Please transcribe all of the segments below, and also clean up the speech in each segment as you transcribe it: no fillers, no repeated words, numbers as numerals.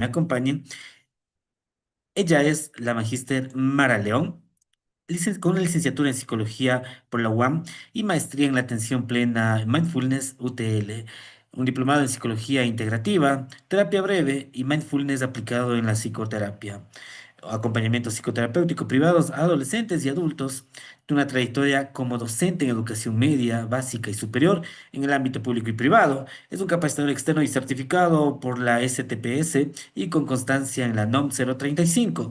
me acompañen. Ella es la magíster Mara León, con una licenciatura en psicología por la UAM y maestría en la atención plena Mindfulness UTL, un diplomado en psicología integrativa, terapia breve y mindfulness aplicado en la psicoterapia, acompañamiento psicoterapéutico privados a adolescentes y adultos, de una trayectoria como docente en educación media, básica y superior en el ámbito público y privado. Es un capacitador externo y certificado por la STPS y con constancia en la NOM 035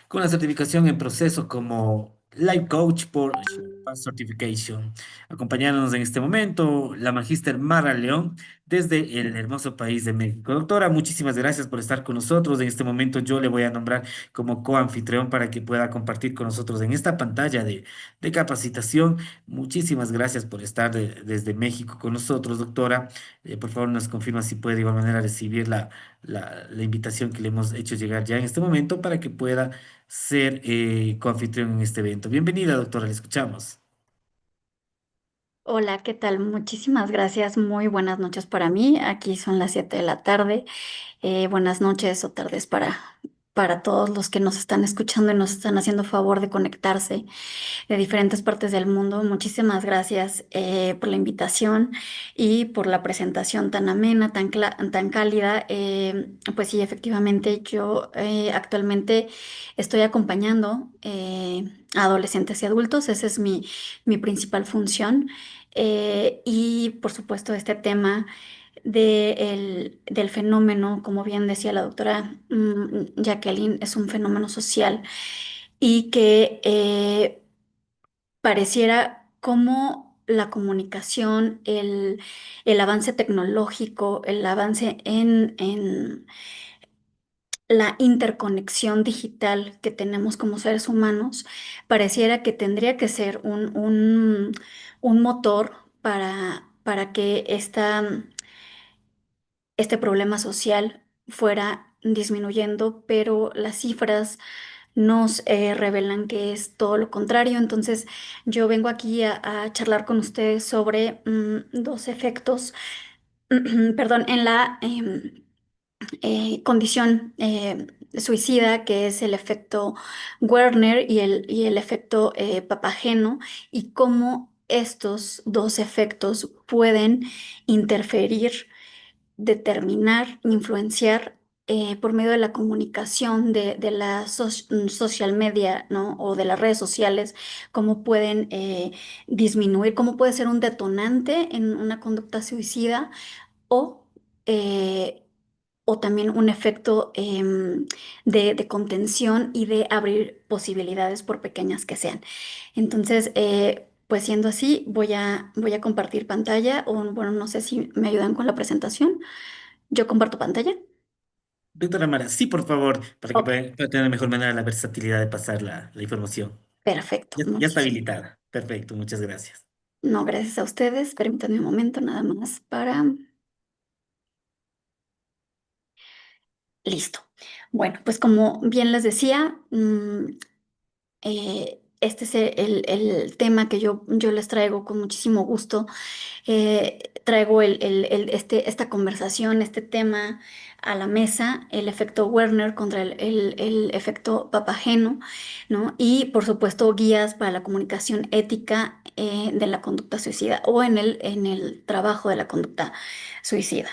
con la certificación en proceso como Life Coach por Sherpa Certification. Acompañándonos en este momento, la magíster Mara León desde el hermoso país de México. Doctora, muchísimas gracias por estar con nosotros. En este momento yo le voy a nombrar como coanfitrión para que pueda compartir con nosotros en esta pantalla de capacitación. Muchísimas gracias por estar desde México con nosotros, doctora. Por favor, nos confirma si puede de igual manera recibir la invitación que le hemos hecho llegar ya en este momento para que pueda ser coanfitrión en este evento. Bienvenida, doctora, le escuchamos. Hola, ¿qué tal? Muchísimas gracias. Muy buenas noches para mí. Aquí son las 7 de la tarde. Buenas noches o tardes para todos los que nos están escuchando y nos están haciendo favor de conectarse de diferentes partes del mundo. Muchísimas gracias por la invitación y por la presentación tan amena, tan cálida. Pues sí, efectivamente, yo actualmente estoy acompañando a adolescentes y adultos. Esa es mi principal función. Y por supuesto, este tema del fenómeno, como bien decía la doctora Jacqueline, es un fenómeno social y que pareciera como la comunicación, el avance tecnológico, el avance en la interconexión digital que tenemos como seres humanos, pareciera que tendría que ser un motor para que este problema social fuera disminuyendo, pero las cifras nos revelan que es todo lo contrario. Entonces, yo vengo aquí a charlar con ustedes sobre dos efectos, perdón, en la condición suicida, que es el efecto Werner y el efecto Papageno, y cómo estos dos efectos pueden interferir, determinar, influenciar por medio de la comunicación de la social media, ¿no? O de las redes sociales, cómo pueden disminuir, cómo puede ser un detonante en una conducta suicida o, eh, o también un efecto de contención y de abrir posibilidades por pequeñas que sean. Entonces, pues siendo así, voy a compartir pantalla o bueno, no sé si me ayudan con la presentación. Yo comparto pantalla. Doctora Mara, sí, por favor, para que Ok, pueda tener de mejor manera la versatilidad de pasar la información. perfecto. Ya está Muchísimo. habilitada. Perfecto, muchas gracias. No, gracias a ustedes. Permítanme un momento nada más para... Listo. Bueno, pues como bien les decía, este es el tema que yo les traigo con muchísimo gusto. Traigo esta conversación, este tema a la mesa, el efecto Werner contra el efecto Papageno, ¿no? Y por supuesto guías para la comunicación ética de la conducta suicida o en el trabajo de la conducta suicida.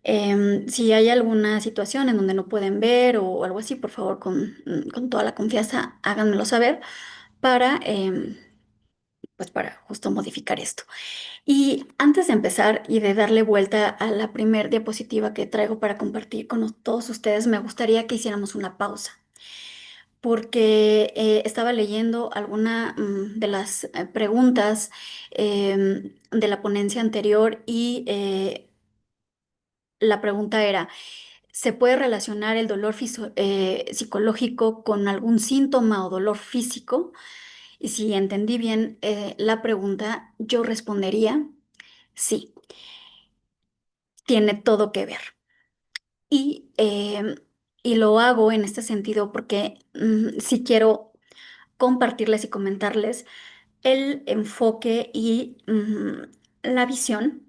Si hay alguna situación en donde no pueden ver o algo así, por favor, con toda la confianza, háganmelo saber para, pues para justo modificar esto. Y antes de empezar y de darle vuelta a la primer diapositiva que traigo para compartir con todos ustedes, me gustaría que hiciéramos una pausa, porque estaba leyendo alguna de las preguntas de la ponencia anterior y la pregunta era, ¿se puede relacionar el dolor psicológico con algún síntoma o dolor físico? Y si entendí bien la pregunta, yo respondería sí, tiene todo que ver. Y, y lo hago en este sentido porque sí quiero compartirles y comentarles el enfoque y la visión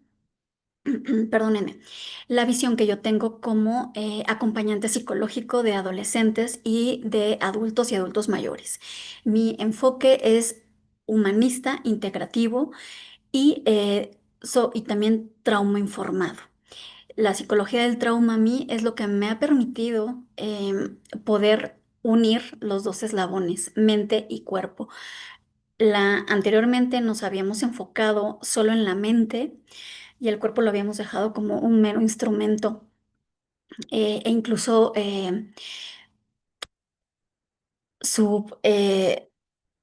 perdónenme, la visión que yo tengo como acompañante psicológico de adolescentes y de adultos y adultos mayores. Mi enfoque es humanista, integrativo y también trauma informado. La psicología del trauma a mí es lo que me ha permitido poder unir los dos eslabones, mente y cuerpo. Anteriormente nos habíamos enfocado solo en la mente y el cuerpo lo habíamos dejado como un mero instrumento e incluso sub, eh,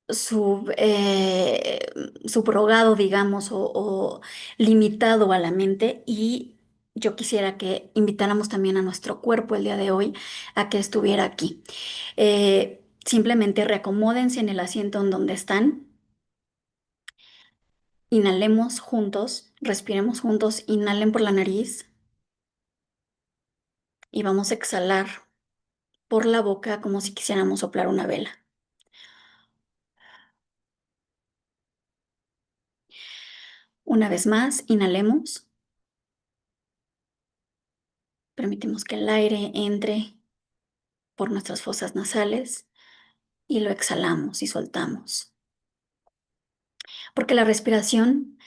sub, eh, subrogado, digamos, o limitado a la mente. Y yo quisiera que invitáramos también a nuestro cuerpo el día de hoy a que estuviera aquí. Simplemente reacomódense en el asiento en donde están. Inhalemos juntos, respiremos juntos, inhalen por la nariz y vamos a exhalar por la boca como si quisiéramos soplar una vela. Una vez más, inhalemos, permitimos que el aire entre por nuestras fosas nasales y lo exhalamos y soltamos. Porque la respiración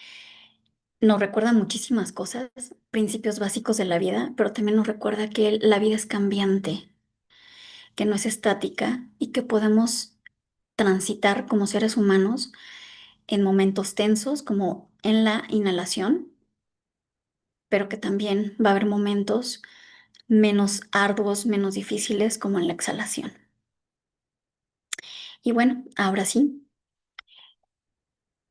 nos recuerda muchísimas cosas, principios básicos de la vida, pero también nos recuerda que la vida es cambiante, que no es estática y que podemos transitar como seres humanos en momentos tensos como en la inhalación, pero que también va a haber momentos menos arduos, menos difíciles como en la exhalación. Y bueno, ahora sí,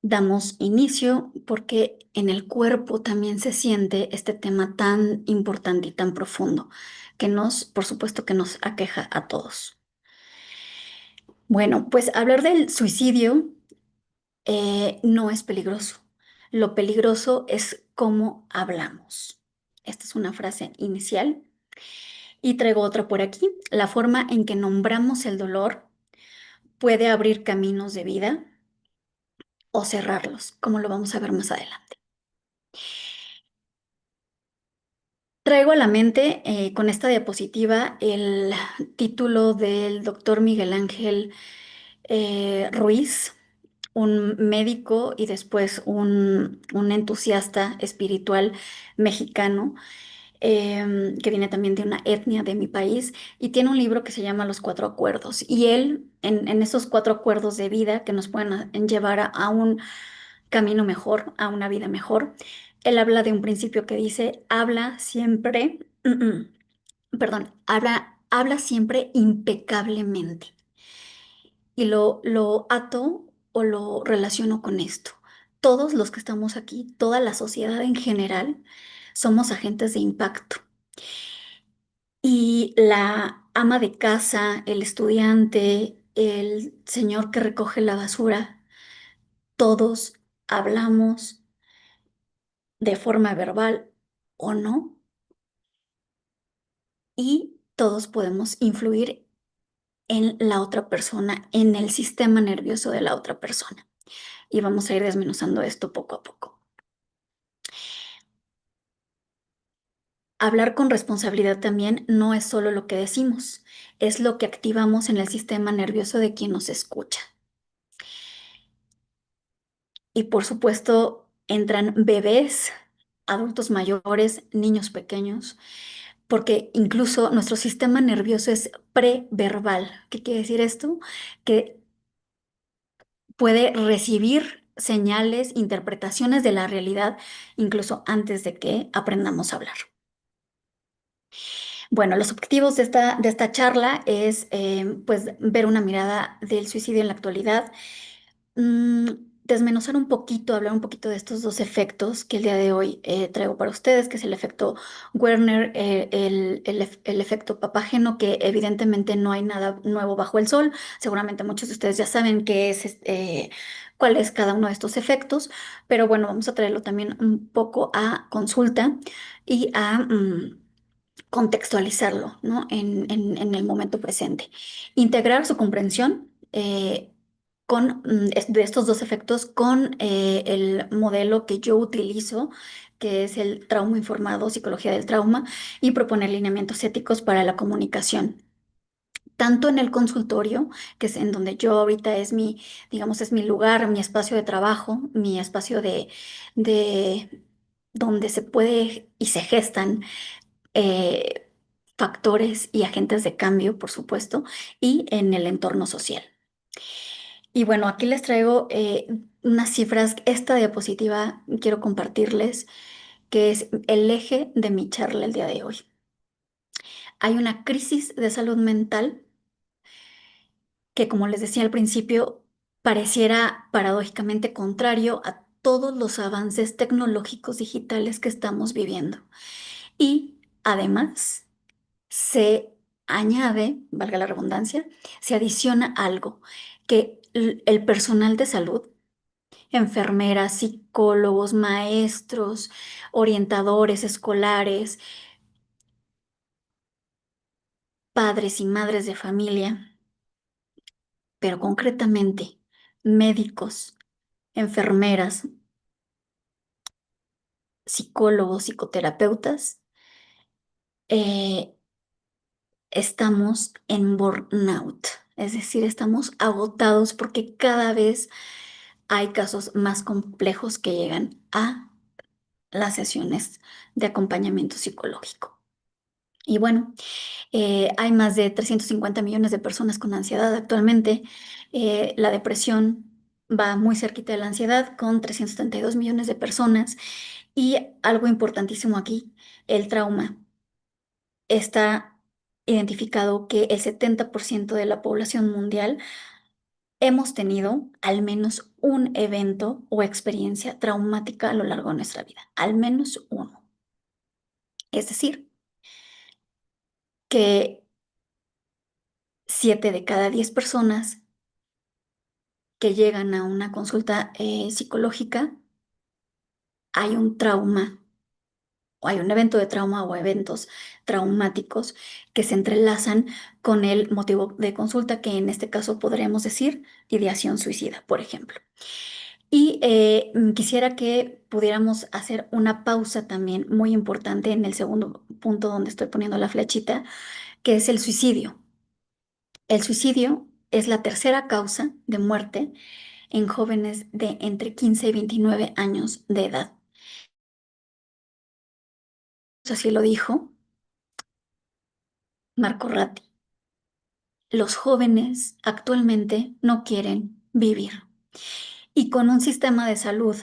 damos inicio porque en el cuerpo también se siente este tema tan importante y tan profundo que por supuesto que nos aqueja a todos. Bueno, pues hablar del suicidio no es peligroso. Lo peligroso es cómo hablamos. Esta es una frase inicial y traigo otra por aquí. La forma en que nombramos el dolor puede abrir caminos de vida o cerrarlos, como lo vamos a ver más adelante. Traigo a la mente con esta diapositiva el título del doctor Miguel Ángel Ruiz, un médico y después un entusiasta espiritual mexicano que viene también de una etnia de mi país y tiene un libro que se llama Los Cuatro Acuerdos. Y él, en esos cuatro acuerdos de vida que nos pueden llevar a un camino mejor, a una vida mejor, él habla de un principio que dice, habla siempre, perdón, habla siempre impecablemente. Y lo ato o lo relaciono con esto. Todos los que estamos aquí, toda la sociedad en general, somos agentes de impacto. Y la ama de casa, el estudiante, el señor que recoge la basura, todos hablamos de forma verbal o no, y todos podemos influir en la otra persona, en el sistema nervioso de la otra persona. Y vamos a ir desmenuzando esto poco a poco. Hablar con responsabilidad también no es solo lo que decimos, es lo que activamos en el sistema nervioso de quien nos escucha. Y por supuesto, entran bebés, adultos mayores, niños pequeños, porque incluso nuestro sistema nervioso es preverbal. ¿Qué quiere decir esto? Que puede recibir señales, interpretaciones de la realidad, incluso antes de que aprendamos a hablar. Bueno, los objetivos de esta charla es pues ver una mirada del suicidio en la actualidad, mm, desmenuzar un poquito, hablar un poquito de estos dos efectos que el día de hoy traigo para ustedes, que es el efecto Werner, el efecto papágeno, que evidentemente no hay nada nuevo bajo el sol. Seguramente muchos de ustedes ya saben cuál es cada uno de estos efectos, pero bueno, vamos a traerlo también un poco a consulta y a contextualizarlo, ¿no? En el momento presente. Integrar su comprensión. de estos dos efectos con el modelo que yo utilizo, que es el trauma informado, psicología del trauma, y proponer lineamientos éticos para la comunicación. Tanto en el consultorio, que es en donde yo ahorita es mi, digamos, es mi lugar, mi espacio de trabajo, mi espacio de donde se puede y se gestan eh, factores y agentes de cambio, por supuesto, y en el entorno social. Y bueno, aquí les traigo unas cifras. Esta diapositiva quiero compartirles, que es el eje de mi charla el día de hoy. Hay una crisis de salud mental que, como les decía al principio, pareciera paradójicamente contrario a todos los avances tecnológicos digitales que estamos viviendo. Y además se añade, valga la redundancia, se adiciona algo, que el personal de salud, enfermeras, psicólogos, maestros, orientadores escolares, padres y madres de familia, pero concretamente médicos, enfermeras, psicólogos, psicoterapeutas, eh, estamos en burnout. Es decir, estamos agotados porque cada vez hay casos más complejos que llegan a las sesiones de acompañamiento psicológico. Y bueno, hay más de 350 millones de personas con ansiedad actualmente. La depresión va muy cerquita de la ansiedad con 332 millones de personas. Y algo importantísimo aquí, el trauma. Está identificado que el 70% de la población mundial hemos tenido al menos un evento o experiencia traumática a lo largo de nuestra vida, al menos uno. Es decir, que 7 de cada 10 personas que llegan a una consulta psicológica hay un trauma o hay un evento de trauma o eventos traumáticos que se entrelazan con el motivo de consulta, que en este caso podríamos decir ideación suicida, por ejemplo. Y quisiera que pudiéramos hacer una pausa también muy importante en el segundo punto donde estoy poniendo la flechita, que es el suicidio. El suicidio es la tercera causa de muerte en jóvenes de entre 15 y 29 años de edad. Así lo dijo Marco Ratti. Los jóvenes actualmente no quieren vivir. Y con un sistema de salud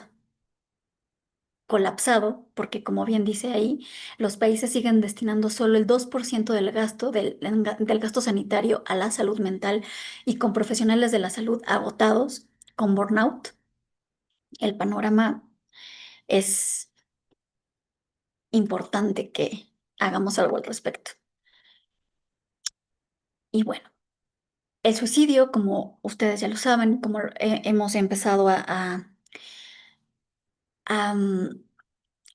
colapsado, porque como bien dice ahí, los países siguen destinando solo el 2% del gasto, del gasto sanitario a la salud mental, y con profesionales de la salud agotados, con burnout, el panorama es importante que hagamos algo al respecto. Y bueno, el suicidio, como ustedes ya lo saben, como hemos empezado a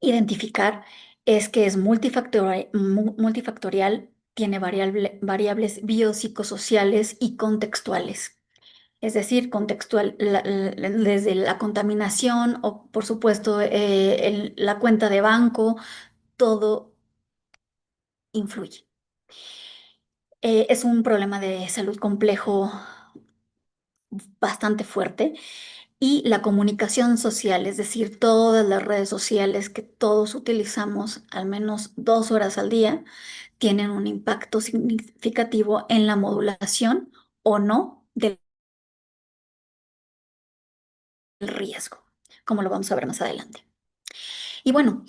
identificar, es que es multifactorial, tiene variables biopsicosociales y contextuales. Es decir, contextual desde la contaminación o, por supuesto, la cuenta de banco, todo influye. Es un problema de salud complejo bastante fuerte. Y la comunicación social, es decir, todas las redes sociales que todos utilizamos al menos 2 horas al día, tienen un impacto significativo en la modulación o no del riesgo, como lo vamos a ver más adelante. Y bueno,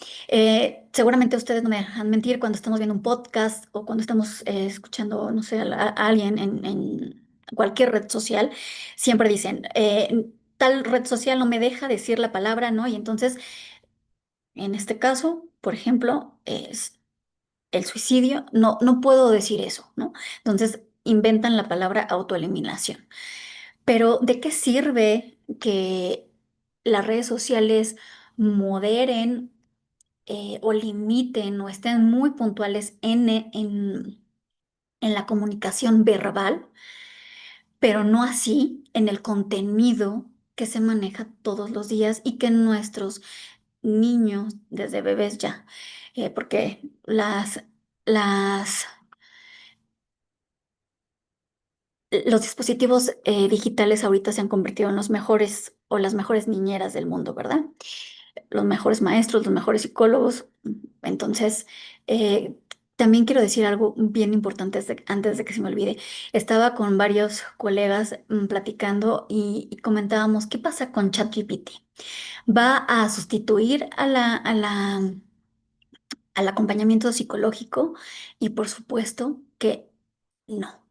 seguramente ustedes no me dejan mentir cuando estamos viendo un podcast o cuando estamos escuchando, no sé, a alguien en cualquier red social, siempre dicen, tal red social no me deja decir la palabra, ¿no? Y entonces, en este caso, por ejemplo, es el suicidio, no, no puedo decir eso, ¿no? Entonces, inventan la palabra autoeliminación. Pero ¿de qué sirve que las redes sociales moderen o limiten o estén muy puntuales en la comunicación verbal, pero no así en el contenido que se maneja todos los días y que nuestros niños desde bebés ya, porque las, los dispositivos digitales ahorita se han convertido en los mejores o las mejores niñeras del mundo, ¿verdad? Los mejores maestros, los mejores psicólogos. Entonces, eh, también quiero decir algo bien importante antes de que se me olvide. Estaba con varios colegas platicando y comentábamos, ¿qué pasa con ChatGPT? ¿Va a sustituir al acompañamiento psicológico? Y por supuesto que no,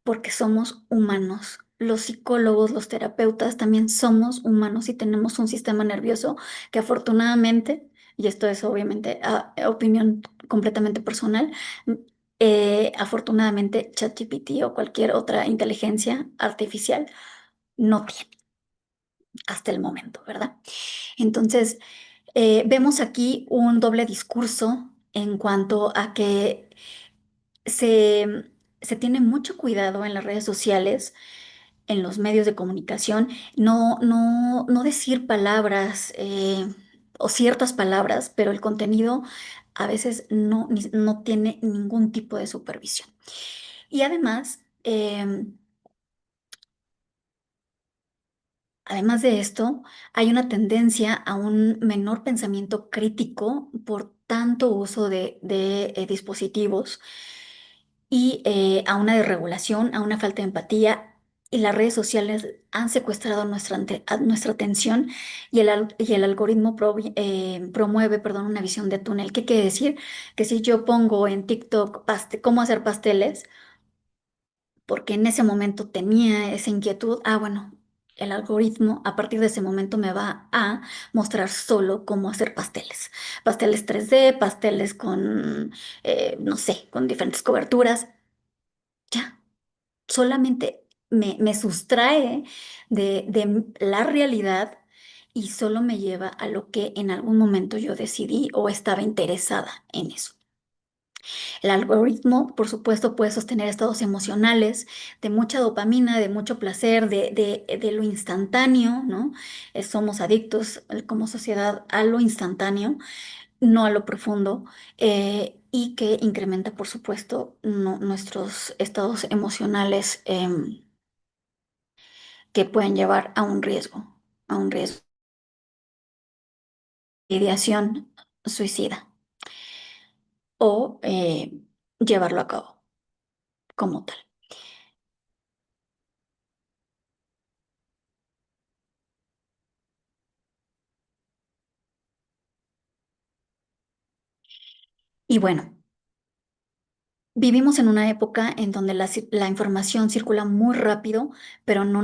porque somos humanos. Los psicólogos, los terapeutas también somos humanos y tenemos un sistema nervioso que afortunadamente, y esto es obviamente opinión completamente personal, afortunadamente ChatGPT o cualquier otra inteligencia artificial no tiene hasta el momento, ¿verdad? Entonces, vemos aquí un doble discurso en cuanto a que se, se tiene mucho cuidado en las redes sociales, en los medios de comunicación, no decir palabras o ciertas palabras, pero el contenido a veces no tiene ningún tipo de supervisión. Y además de esto, hay una tendencia a un menor pensamiento crítico por tanto uso de dispositivos y a una desregulación, a una falta de empatía. Y las redes sociales han secuestrado nuestra atención y el algoritmo promueve, perdón, una visión de túnel. ¿Qué quiere decir? Que si yo pongo en TikTok cómo hacer pasteles, porque en ese momento tenía esa inquietud, bueno, el algoritmo a partir de ese momento me va a mostrar solo cómo hacer pasteles. Pasteles 3D, pasteles con, no sé, con diferentes coberturas. Ya, solamente me sustrae de la realidad y solo me lleva a lo que en algún momento yo decidí o estaba interesada en eso. El algoritmo, por supuesto, puede sostener estados emocionales de mucha dopamina, de mucho placer, de lo instantáneo, ¿no? Somos adictos como sociedad a lo instantáneo, no a lo profundo, y que incrementa, por supuesto, nuestros estados emocionales que pueden llevar a un riesgo de ideación suicida o llevarlo a cabo como tal. Y bueno. Vivimos en una época en donde la información circula muy rápido, pero no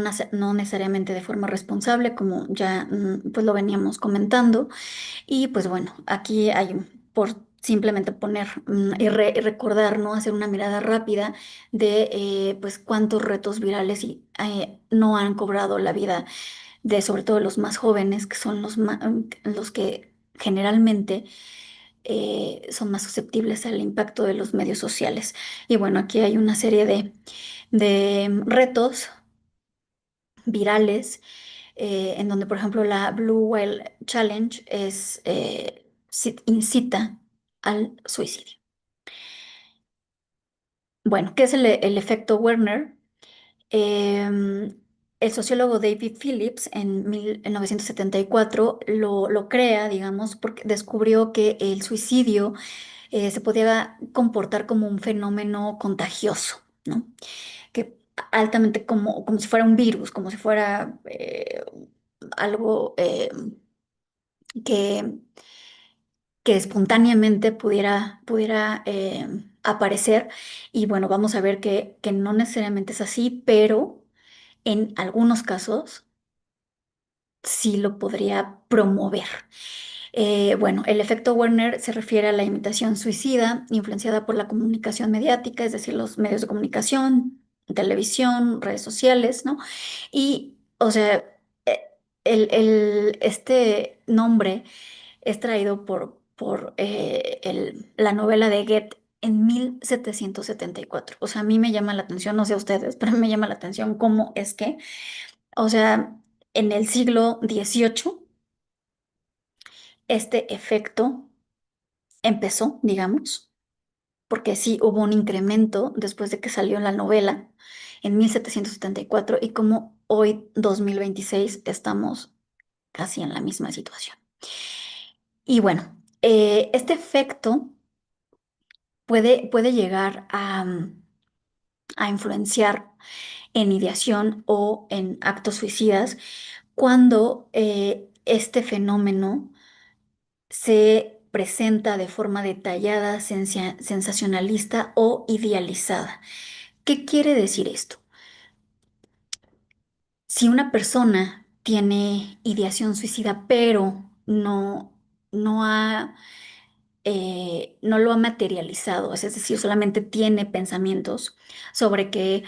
necesariamente de forma responsable, como ya pues lo veníamos comentando. Y pues bueno, aquí hay por simplemente poner y recordar, ¿no? Hacer una mirada rápida de pues cuántos retos virales no han cobrado la vida de sobre todo los más jóvenes, que son los que generalmente son más susceptibles al impacto de los medios sociales. Y bueno, aquí hay una serie de retos virales en donde, por ejemplo, la Blue Whale Challenge incita al suicidio. Bueno, ¿qué es el efecto Werner? Em, el sociólogo David Phillips en 1974 lo crea, digamos, porque descubrió que el suicidio se podía comportar como un fenómeno contagioso, ¿no? Que altamente como si fuera un virus, como si fuera algo que, que espontáneamente pudiera aparecer. Y bueno, vamos a ver que no necesariamente es así, pero en algunos casos sí lo podría promover. Bueno, el efecto Werner se refiere a la imitación suicida influenciada por la comunicación mediática, es decir, los medios de comunicación, televisión, redes sociales, ¿no? Y, o sea, eh, este nombre es traído por la novela de Goethe, en 1774. O sea, a mí me llama la atención, no sé a ustedes, pero me llama la atención cómo es que, o sea, en el siglo XVIII, este efecto empezó, digamos, porque sí hubo un incremento después de que salió la novela en 1774 y como hoy, 2026, estamos casi en la misma situación. Y bueno, este efecto puede llegar a influenciar en ideación o en actos suicidas cuando este fenómeno se presenta de forma detallada, sensacionalista o idealizada. ¿Qué quiere decir esto? Si una persona tiene ideación suicida, pero no ha, no lo ha materializado, es decir, solamente tiene pensamientos sobre que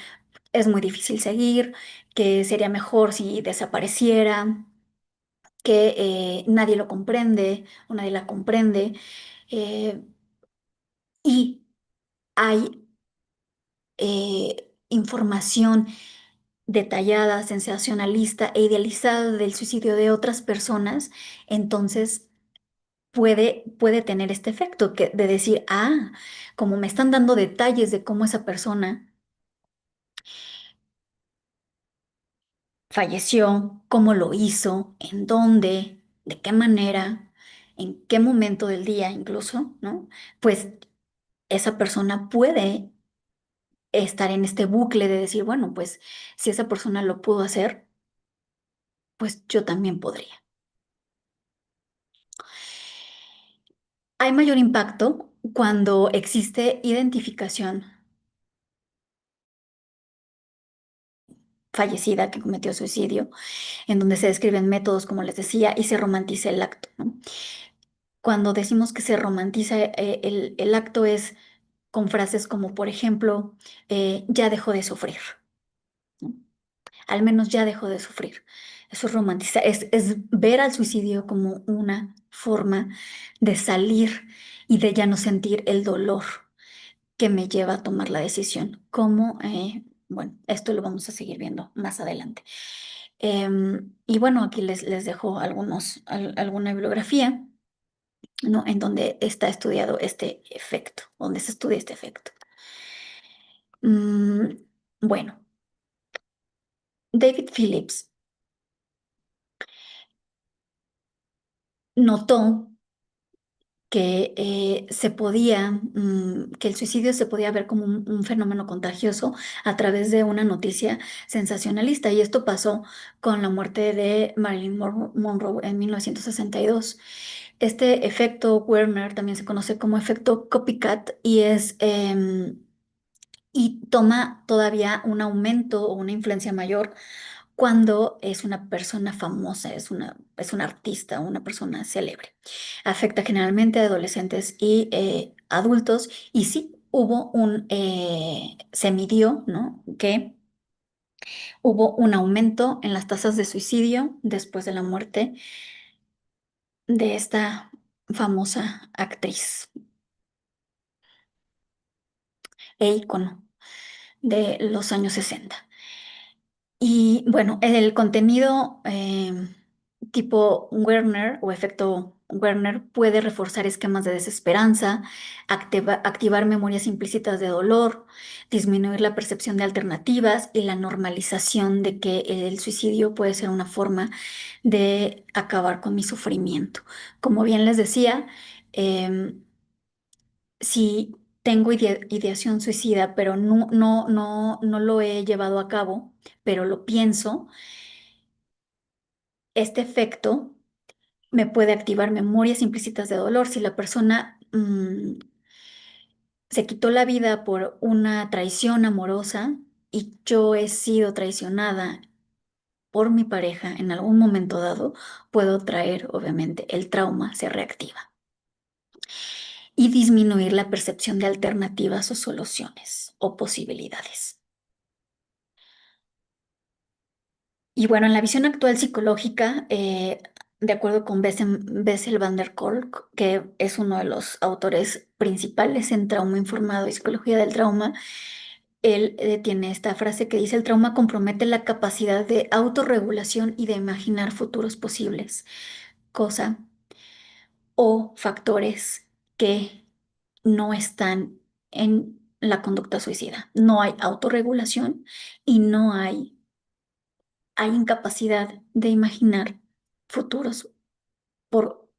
es muy difícil seguir, que sería mejor si desapareciera, que nadie lo comprende o nadie la comprende, eh, y hay información detallada, sensacionalista e idealizada del suicidio de otras personas, entonces puede tener este efecto de decir, ah, como me están dando detalles de cómo esa persona falleció, cómo lo hizo, en dónde, de qué manera, en qué momento del día incluso, ¿no? Pues esa persona puede estar en este bucle de decir, bueno, pues si esa persona lo pudo hacer, pues yo también podría. Hay mayor impacto cuando existe identificación fallecida que cometió suicidio, en donde se describen métodos, como les decía, y se romantiza el acto, ¿no? Cuando decimos que se romantiza el acto es con frases como, por ejemplo, ya dejó de sufrir, ¿no? Al menos ya dejó de sufrir. Eso es romantizar, es ver al suicidio como una forma de salir y de ya no sentir el dolor que me lleva a tomar la decisión. Como, bueno, esto lo vamos a seguir viendo más adelante. Y bueno, aquí les dejo alguna bibliografía, ¿no? En donde está estudiado este efecto, donde se estudia este efecto. Mm, bueno, David Phillips notó que que el suicidio se podía ver como un fenómeno contagioso a través de una noticia sensacionalista. Y esto pasó con la muerte de Marilyn Monroe en 1962. Este efecto Werner también se conoce como efecto copycat y toma todavía un aumento o una influencia mayor cuando es una persona famosa, es un artista, una persona célebre. Afecta generalmente a adolescentes y adultos y sí se midió, ¿no? Que hubo un aumento en las tasas de suicidio después de la muerte de esta famosa actriz e ícono de los años 60. Y bueno, el contenido tipo Werner o efecto Werner puede reforzar esquemas de desesperanza, activar memorias implícitas de dolor, disminuir la percepción de alternativas y la normalización de que el suicidio puede ser una forma de acabar con mi sufrimiento. Como bien les decía, em, si tengo ideación suicida, pero no lo he llevado a cabo, pero lo pienso, este efecto me puede activar memorias implícitas de dolor. Si la persona se quitó la vida por una traición amorosa y yo he sido traicionada por mi pareja en algún momento dado, puedo traer, obviamente, el trauma se reactiva y disminuir la percepción de alternativas o soluciones o posibilidades. Y bueno, en la visión actual psicológica, de acuerdo con Bessel van der Kolk, que es uno de los autores principales en trauma informado y psicología del trauma, él tiene esta frase que dice: el trauma compromete la capacidad de autorregulación y de imaginar futuros posibles, cosa o factores que no están en la conducta suicida. No hay autorregulación y no hay incapacidad de imaginar futuros por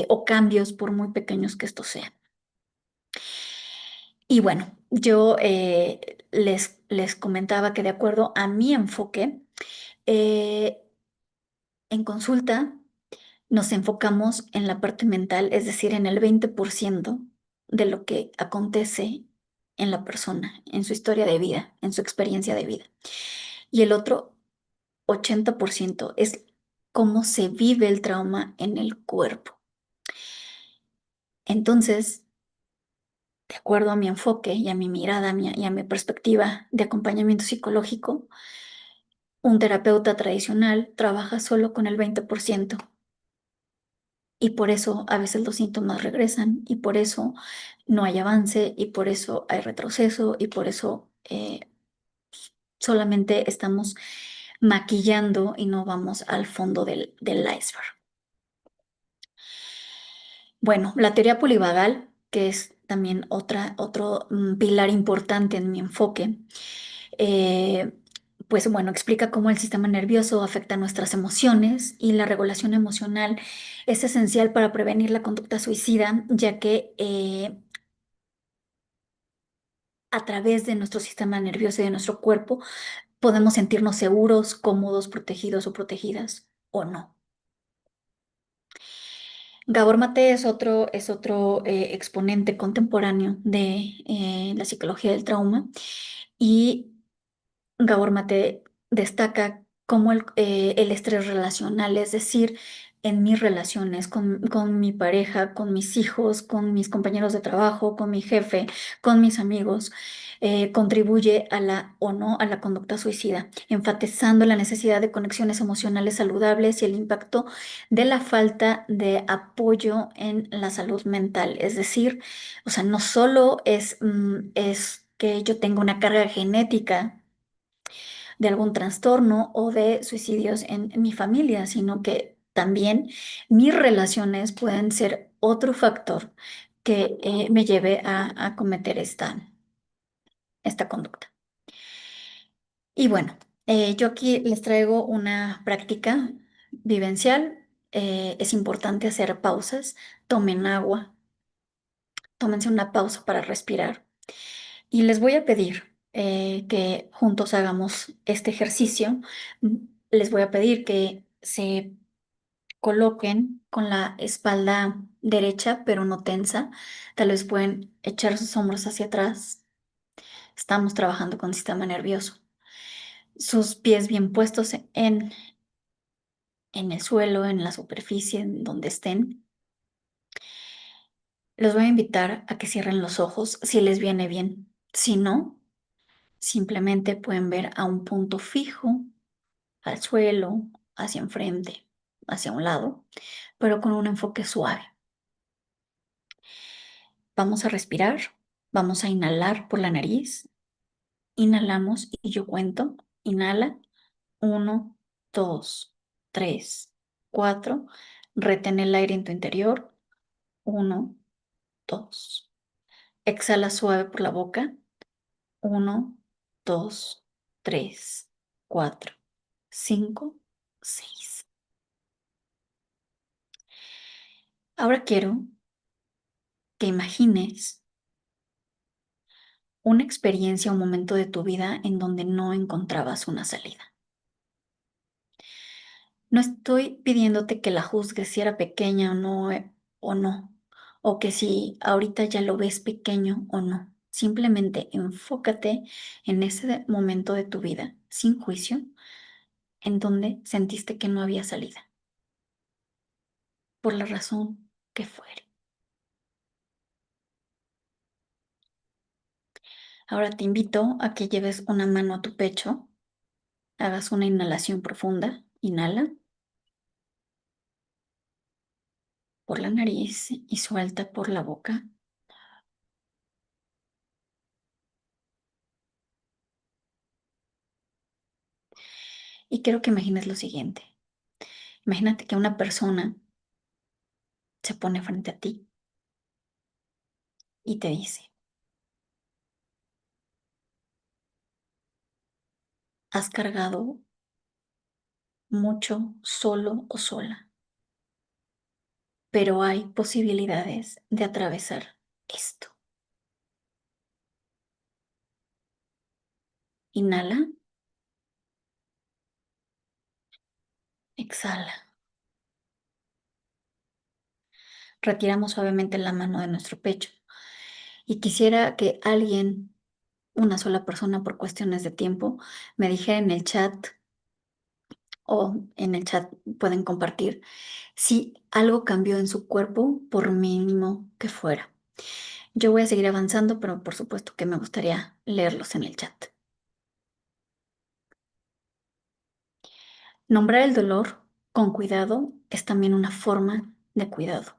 o cambios por muy pequeños que estos sean. Y bueno, yo les comentaba que de acuerdo a mi enfoque, eh, en consulta nos enfocamos en la parte mental, es decir, en el 20% de lo que acontece en la persona, en su historia de vida, en su experiencia de vida. Y el otro 80% es cómo se vive el trauma en el cuerpo. Entonces, de acuerdo a mi enfoque y a mi mirada y a mi perspectiva de acompañamiento psicológico, un terapeuta tradicional trabaja solo con el 20%. Y por eso a veces los síntomas regresan y por eso no hay avance y por eso hay retroceso y por eso solamente estamos maquillando y no vamos al fondo del iceberg. Bueno, la teoría polivagal, que es también otro pilar importante en mi enfoque, eh, pues bueno, explica cómo el sistema nervioso afecta nuestras emociones y la regulación emocional es esencial para prevenir la conducta suicida, ya que a través de nuestro sistema nervioso y de nuestro cuerpo podemos sentirnos seguros, cómodos, protegidos o protegidas o no. Gabor Mate es otro exponente contemporáneo de la psicología del trauma y Gabor Mate destaca cómo el estrés relacional, es decir, en mis relaciones con mi pareja, con mis hijos, con mis compañeros de trabajo, con mi jefe, con mis amigos, contribuye a la o no a la conducta suicida, enfatizando la necesidad de conexiones emocionales saludables y el impacto de la falta de apoyo en la salud mental. Es decir, o sea, no solo es que yo tenga una carga genética de algún trastorno o de suicidios en mi familia, sino que también mis relaciones pueden ser otro factor que me lleve a cometer esta conducta. Y bueno, yo aquí les traigo una práctica vivencial. Es importante hacer pausas, tomen agua, tómense una pausa para respirar. Y les voy a pedir que juntos hagamos este ejercicio. Mm, Les voy a pedir que se coloquen con la espalda derecha, pero no tensa. Tal vez pueden echar sus hombros hacia atrás. Estamos trabajando con sistema nervioso. Sus pies bien puestos en el suelo, en la superficie, en donde estén. Los voy a invitar a que cierren los ojos si les viene bien. Si no, simplemente pueden ver a un punto fijo al suelo, hacia enfrente, hacia un lado, pero con un enfoque suave. Vamos a respirar, vamos a inhalar por la nariz, inhalamos y yo cuento, inhala, 1, 2, 3, 4, retén el aire en tu interior, 1, 2, exhala suave por la boca, 1, 2, 3, 4, 5, 6. Ahora quiero que imagines una experiencia o momento de tu vida en donde no encontrabas una salida. No estoy pidiéndote que la juzgues si era pequeña o no, o que si ahorita ya lo ves pequeño o no. Simplemente enfócate en ese momento de tu vida, sin juicio, en donde sentiste que no había salida, por la razón que fuere. Ahora te invito a que lleves una mano a tu pecho, hagas una inhalación profunda, inhala. por la nariz y suelta por la boca. Y quiero que imagines lo siguiente. Imagínate que una persona se pone frente a ti y te dice, has cargado mucho solo o sola, pero hay posibilidades de atravesar esto. Inhala, exhala. Retiramos suavemente la mano de nuestro pecho y quisiera que alguien, una sola persona por cuestiones de tiempo, me dijera en el chat o en el chat pueden compartir si algo cambió en su cuerpo por mínimo que fuera. Yo voy a seguir avanzando, pero por supuesto que me gustaría leerlos en el chat. Nombrar el dolor con cuidado es también una forma de cuidado.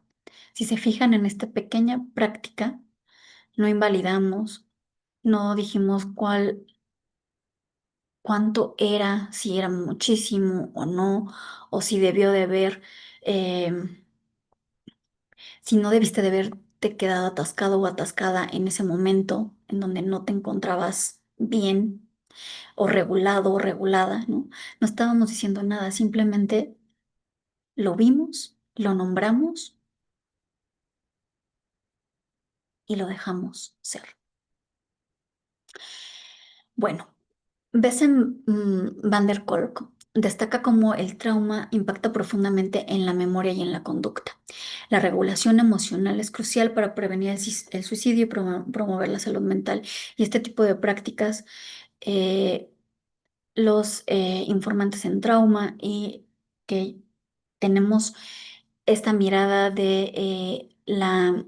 Si se fijan en esta pequeña práctica, no invalidamos, no dijimos cuánto era, si era muchísimo o no, o si debió de haber, eh, si no debiste de haberte quedado atascado o atascada en ese momento en donde no te encontrabas bien o regulado o regulada, ¿no? No estábamos diciendo nada, simplemente lo vimos, lo nombramos y lo dejamos ser. Bueno, Bessem van der Kolk destaca cómo el trauma impacta profundamente en la memoria y en la conducta. La regulación emocional es crucial para prevenir el suicidio y promover la salud mental. Y este tipo de prácticas, eh, los informantes en trauma y que tenemos esta mirada de la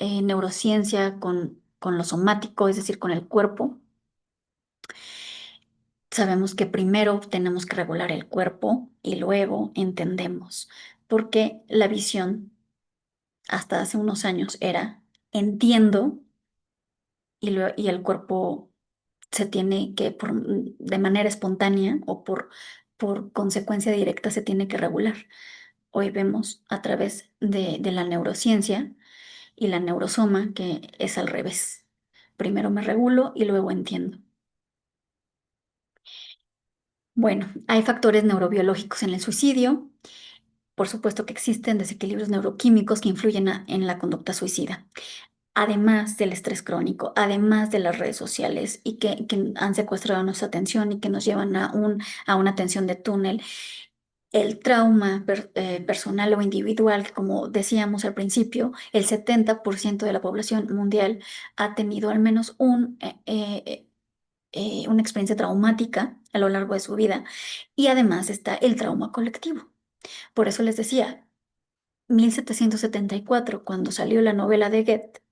neurociencia con lo somático, es decir, con el cuerpo. Sabemos que primero tenemos que regular el cuerpo y luego entendemos, porque la visión hasta hace unos años era entiendo y el cuerpo se tiene que, de manera espontánea o por consecuencia directa, se tiene que regular. Hoy vemos a través de la neurociencia y la neurosoma que es al revés. Primero me regulo y luego entiendo. Bueno, hay factores neurobiológicos en el suicidio. Por supuesto que existen desequilibrios neuroquímicos que influyen en la conducta suicida, además del estrés crónico, además de las redes sociales y que han secuestrado nuestra atención y que nos llevan a una atención de túnel. El trauma personal o individual, que como decíamos al principio, el 70% de la población mundial ha tenido al menos una experiencia traumática a lo largo de su vida. Y además está el trauma colectivo. Por eso les decía, 1774, cuando salió la novela de Goethe,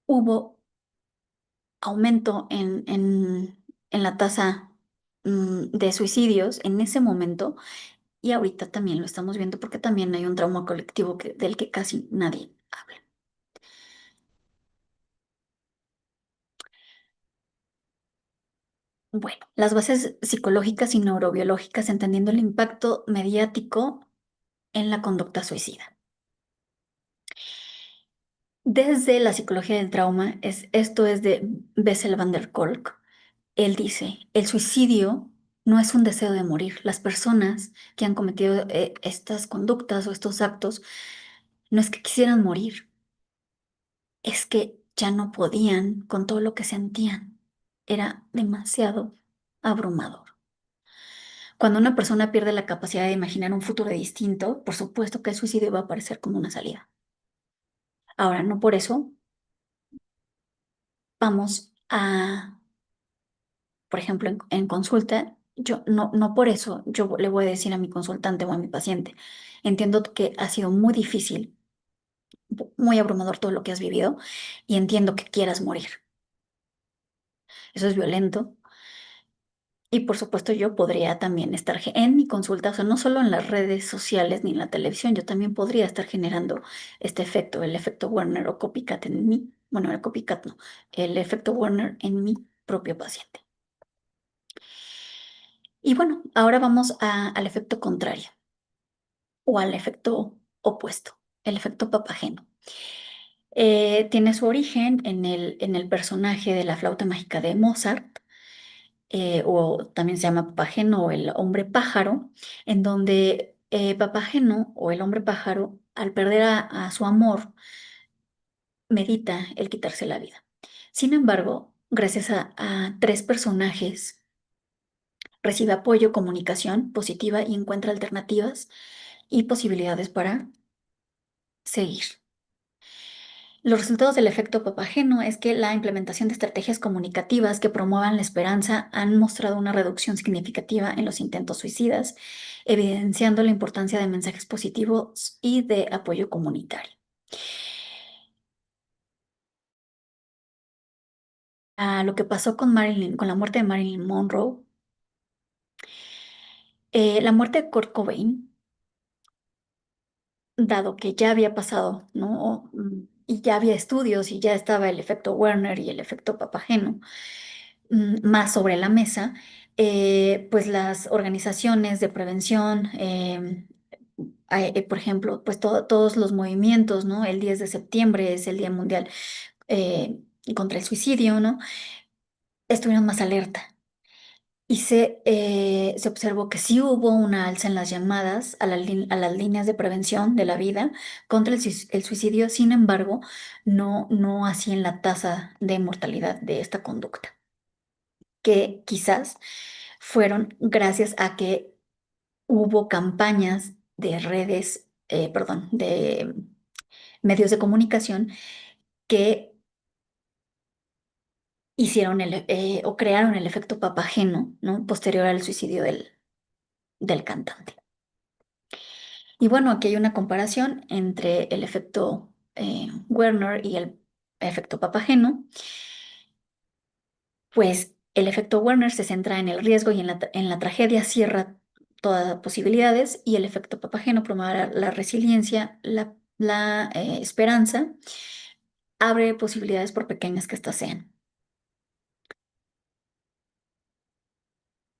hubo aumento en la tasa de suicidios en ese momento y ahorita también lo estamos viendo porque también hay un trauma colectivo del que casi nadie habla. Bueno, las bases psicológicas y neurobiológicas entendiendo el impacto mediático en la conducta suicida. Desde la psicología del trauma, esto es de Bessel van der Kolk. Él dice, el suicidio no es un deseo de morir. Las personas que han cometido estas conductas o estos actos no es que quisieran morir, es que ya no podían con todo lo que sentían. Era demasiado abrumador. Cuando una persona pierde la capacidad de imaginar un futuro distinto, por supuesto que el suicidio va a aparecer como una salida. Ahora, no por eso vamos a, por ejemplo, en consulta, yo no por eso yo le voy a decir a mi consultante o a mi paciente, entiendo que ha sido muy difícil, muy abrumador todo lo que has vivido y entiendo que quieras morir. Eso es violento Y por supuesto yo podría también estar en mi consulta, o sea, no solo en las redes sociales ni en la televisión, yo también podría estar generando este efecto, el efecto Werner o copycat en mí. Bueno, el copycat no, el efecto Werner en mi propio paciente. Y bueno, ahora vamos al efecto contrario o al efecto opuesto, el efecto Papageno. Tiene su origen en el personaje de la flauta mágica de Mozart, o también se llama Papageno o el hombre pájaro, en donde Papageno o el hombre pájaro, al perder a su amor, medita el quitarse la vida. Sin embargo, gracias a tres personajes, recibe apoyo, comunicación positiva y encuentra alternativas y posibilidades para seguir. Los resultados del efecto Papageno es que la implementación de estrategias comunicativas que promuevan la esperanza han mostrado una reducción significativa en los intentos suicidas, evidenciando la importancia de mensajes positivos y de apoyo comunitario. Lo que pasó con Marilyn, con la muerte de Marilyn Monroe, la muerte de Kurt Cobain, dado que ya había pasado, ¿no? Y ya había estudios y ya estaba el efecto Werner y el efecto Papageno más sobre la mesa, pues las organizaciones de prevención, por ejemplo, pues todos los movimientos, ¿no? El 10 de septiembre es el Día Mundial eh, contra el Suicidio, ¿no? Estuvieron más alerta. Y se observó que sí hubo una alza en las llamadas a las líneas de prevención de la vida contra el suicidio, sin embargo, no así en la tasa de mortalidad de esta conducta, que quizás fueron gracias a que hubo campañas de redes, perdón, de medios de comunicación que hicieron o crearon el efecto papageno, ¿no? Posterior al suicidio del cantante. Y bueno, aquí hay una comparación entre el efecto Werner y el efecto papageno. Pues el efecto Werner se centra en el riesgo y en la tragedia, cierra todas las posibilidades, y el efecto Papageno promueve la resiliencia, la esperanza, abre posibilidades por pequeñas que éstas sean.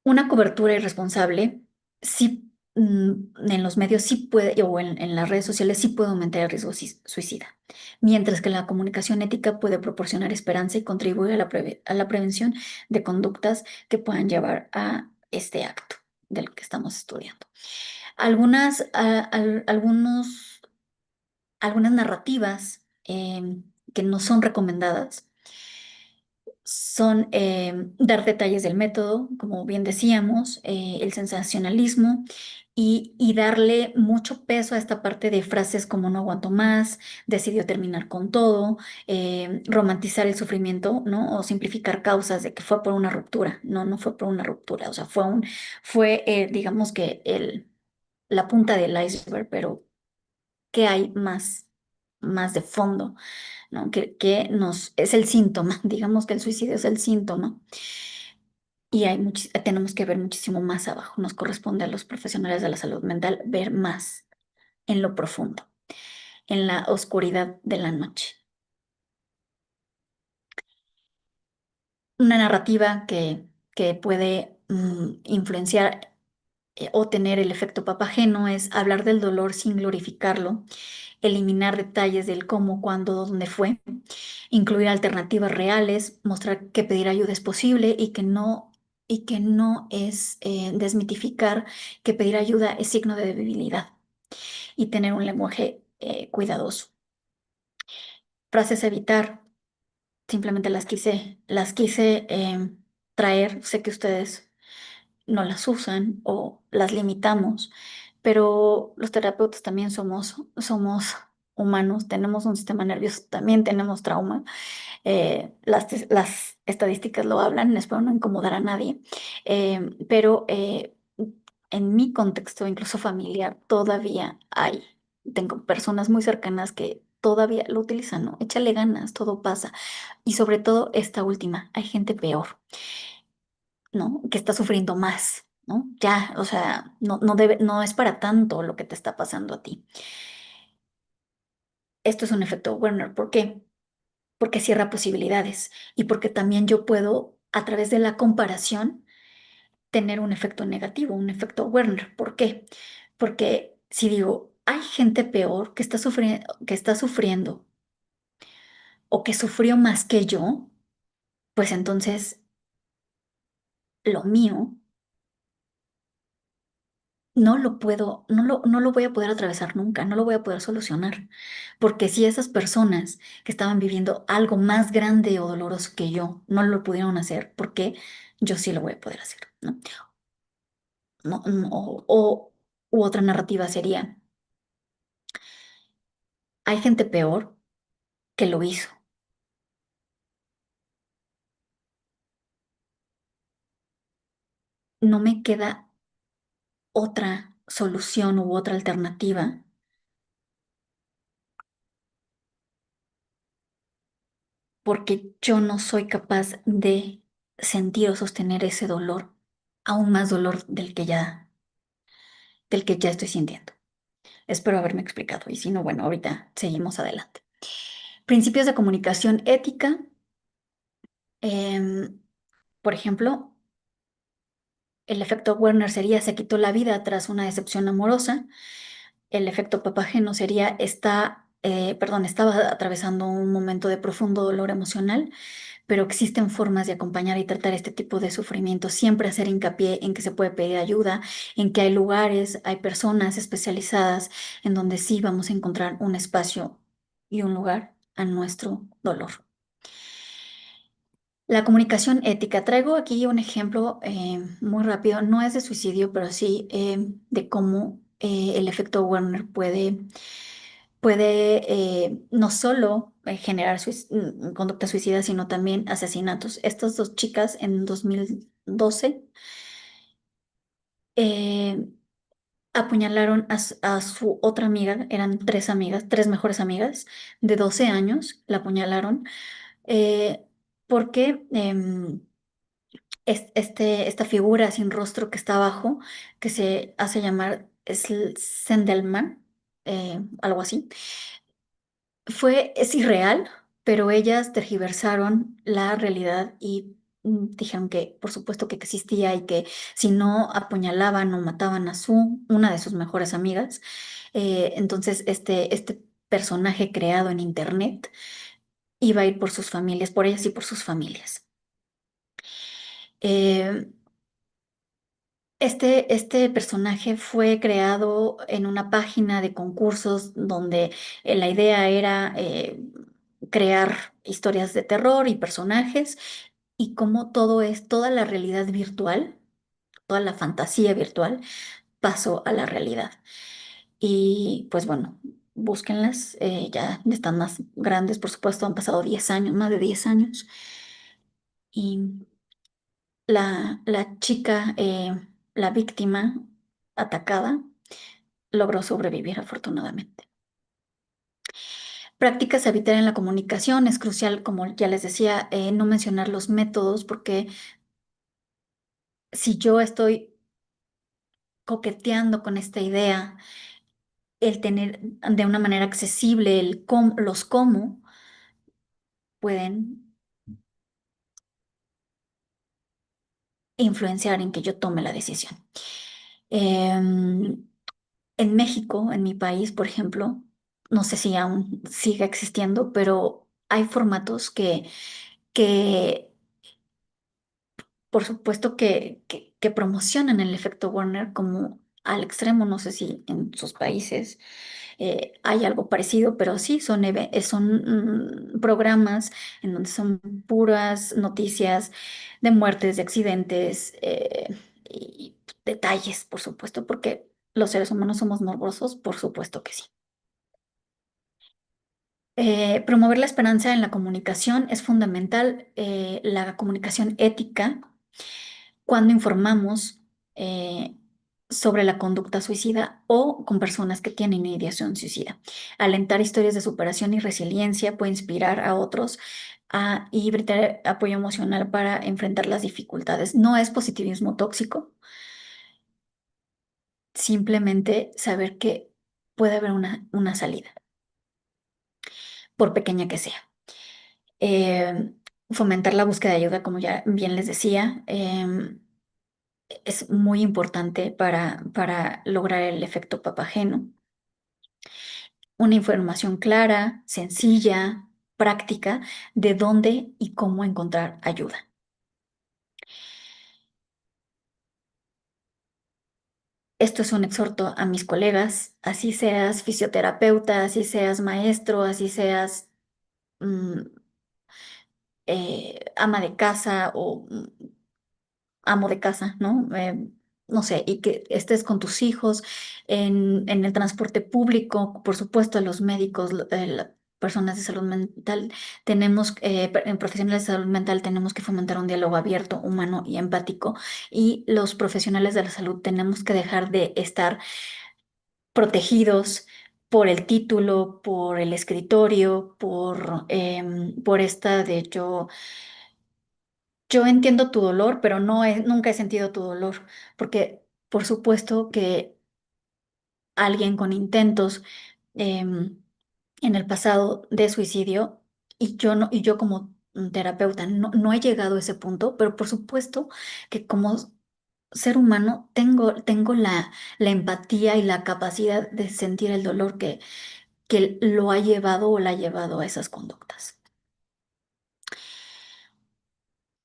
Una cobertura irresponsable sí, en los medios sí puede, o en las redes sociales sí puede aumentar el riesgo suicida, mientras que la comunicación ética puede proporcionar esperanza y contribuir a a la prevención de conductas que puedan llevar a este acto del que estamos estudiando. Algunas narrativas que no son recomendadas son dar detalles del método, como bien decíamos, el sensacionalismo y darle mucho peso a esta parte de frases como no aguanto más, decidió terminar con todo, romantizar el sufrimiento, ¿no? O simplificar causas de que fue por una ruptura. No, no fue por una ruptura, o sea, digamos que la punta del iceberg, pero ¿qué hay más de fondo? ¿No? Es el síntoma, digamos que el suicidio es el síntoma y tenemos que ver muchísimo más abajo. Nos corresponde a los profesionales de la salud mental ver más en lo profundo, en la oscuridad de la noche. Una narrativa que puede influenciar o tener el efecto papageno es hablar del dolor sin glorificarlo, eliminar detalles del cómo, cuándo, dónde fue, incluir alternativas reales, mostrar que pedir ayuda es posible y que no es desmitificar que pedir ayuda es signo de debilidad y tener un lenguaje cuidadoso. Frases a evitar, simplemente las quise traer, sé que ustedes no las usan o las limitamos, pero los terapeutas también somos humanos, tenemos un sistema nervioso, también tenemos trauma. Las estadísticas lo hablan, espero no incomodar a nadie, pero en mi contexto, incluso familiar, todavía tengo personas muy cercanas que todavía lo utilizan, ¿no? Échale ganas, todo pasa. Y sobre todo esta última, hay gente peor. ¿no? Que está sufriendo más, ¿no? Ya, o sea, no debe, no es para tanto lo que te está pasando a ti. Esto es un efecto Werner. ¿Por qué? Porque cierra posibilidades y porque también yo puedo, a través de la comparación, tener un efecto negativo, un efecto Werner. ¿Por qué? Porque si digo, hay gente peor que está sufriendo o que sufrió más que yo, pues entonces lo mío no lo voy a poder atravesar nunca, no lo voy a poder solucionar. Porque si esas personas que estaban viviendo algo más grande o doloroso que yo no lo pudieron hacer, ¿por qué yo sí lo voy a poder hacer? ¿No? U otra narrativa sería, hay gente peor que lo hizo. No me queda otra solución u otra alternativa porque yo no soy capaz de sentir o sostener ese dolor, aún más dolor del que ya estoy sintiendo. Espero haberme explicado y si no, bueno, ahorita seguimos adelante. Principios de comunicación ética, em, por ejemplo, el efecto Werner sería se quitó la vida tras una decepción amorosa. El efecto Papageno sería estaba atravesando un momento de profundo dolor emocional, pero existen formas de acompañar y tratar este tipo de sufrimiento. Siempre hacer hincapié en que se puede pedir ayuda, en que hay lugares, hay personas especializadas en donde sí vamos a encontrar un espacio y un lugar a nuestro dolor. La comunicación ética. Traigo aquí un ejemplo muy rápido. No es de suicidio, pero sí de cómo el efecto Werner puede no solo generar conductas suicidas, sino también asesinatos. Estas dos chicas en 2012 eh, apuñalaron a su otra amiga, eran tres amigas, tres mejores amigas de 12 años, la apuñalaron eh, porque esta figura sin rostro que está abajo, que se hace llamar Sendelman, algo así. Es irreal, pero ellas tergiversaron la realidad y dijeron que por supuesto que existía y que si no apuñalaban o mataban a una de sus mejores amigas, entonces este personaje creado en internet iba a ir por sus familias, por ellas y por sus familias. Eh, este personaje fue creado en una página de concursos donde la idea era crear historias de terror y personajes y cómo toda la realidad virtual, toda la fantasía virtual pasó a la realidad. Y pues bueno, búsquenlas, ya están más grandes, por supuesto, han pasado 10 años, más de 10 años. Y la chica, la víctima atacada, logró sobrevivir afortunadamente. Prácticas a evitar en la comunicación es crucial, como ya les decía, no mencionar los métodos, porque si yo estoy coqueteando con esta idea, el tener de una manera accesible los cómo pueden influenciar en que yo tome la decisión. Em, en México, en mi país, por ejemplo, no sé si aún sigue existiendo, pero hay formatos que por supuesto que promocionan el efecto Warner como al extremo. No sé si en sus países hay algo parecido, pero sí son programas en donde son puras noticias de muertes, de accidentes y detalles, por supuesto, porque los seres humanos somos morbosos, por supuesto que sí. Promover la esperanza en la comunicación es fundamental. La comunicación ética, cuando informamos. sobre la conducta suicida o con personas que tienen ideación suicida. Alentar historias de superación y resiliencia puede inspirar a otros y brindar apoyo emocional para enfrentar las dificultades. No es positivismo tóxico, simplemente saber que puede haber una salida, por pequeña que sea. Eh, Fomentar la búsqueda de ayuda, como ya bien les decía, es muy importante para lograr el efecto papageno. Una información clara, sencilla, práctica de dónde y cómo encontrar ayuda. Esto es un exhorto a mis colegas, así seas fisioterapeuta, así seas maestro, así seas mm, ama de casa o amo de casa, ¿no? No sé, y que estés con tus hijos en el transporte público, por supuesto, los médicos, personas de salud mental, en profesionales de salud mental tenemos que fomentar un diálogo abierto, humano y empático, y los profesionales de la salud tenemos que dejar de estar protegidos por el título, por el escritorio, por esta de yo entiendo tu dolor, pero nunca he sentido tu dolor, porque por supuesto que alguien con intentos em, en el pasado de suicidio y yo no, y yo como terapeuta no he llegado a ese punto, pero por supuesto que como ser humano tengo la empatía y la capacidad de sentir el dolor que lo ha llevado o la ha llevado a esas conductas.